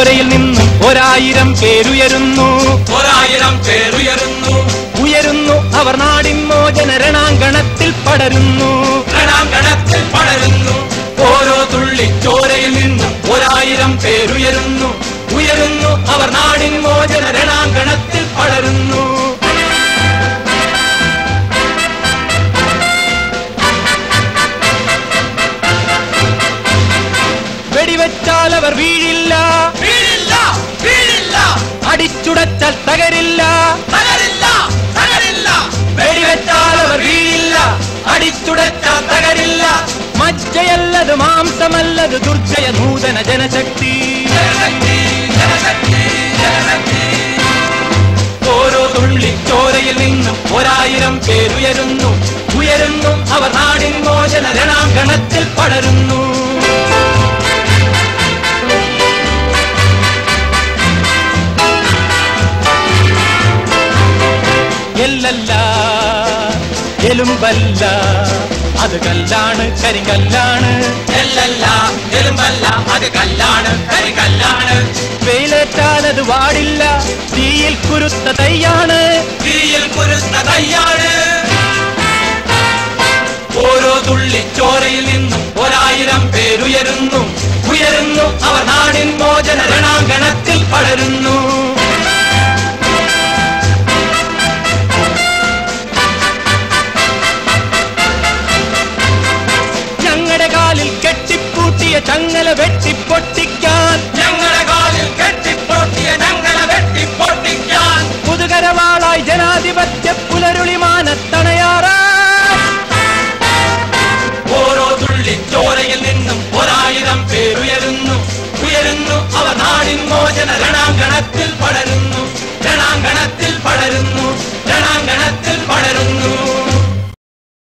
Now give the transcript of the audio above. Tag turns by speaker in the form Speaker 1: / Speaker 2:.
Speaker 1: ചോരയിൽ നിന്നും 1000 പേരുയരുന്നു. ഉയരുന്നു അവർ നാടിൻ മോചന രണാങ്കണത്തിൽ പടരുന്നു. ഓരോ തുള്ളി ചോരയിൽ നിന്നും 1000 പേരുയരുന്നു. ഉയരുന്നു അവർ നാടിൻ മോചന രണാങ്കണത്തിൽ പടരുന്നു. വെടിവെച്ചാൽ അവർ വീഴില്ല, അടിച്ചുടച്ചാൽ തകരില്ല. വെടിവെച്ചാൽ അവർ വീഴില്ല, അടിച്ചുടച്ചാൽ തകരില്ല. മജ്ജയല്ലത് മാംസമല്ലത് ദുർജയ നൂതന ജനശക്തി. ഓരോ തുള്ളി ചോരയിൽ നിന്നും 1000 പേരുയരുന്നു. ഉയരുന്നു അവർ നാടിൻ മോചന രണാങ്കണത്തിൽ പടരുന്നു. എല്ലല്ല എലുമ്പല്ല അത് കല്ലാണ് കരിങ്കല്ലാണ്. വെയിലേറ്റാൽ അത് വാടില്ല, തീയിൽ കുരുത്ത തൈയാണ്. ഓരോ തുള്ളി ചോരയിൽ നിന്നും 1000 പേരുയരുന്നു. ഉയരുന്നു അവർ നാടിൻ മോചന രണാങ്കണത്തിൽ പടരുന്നു.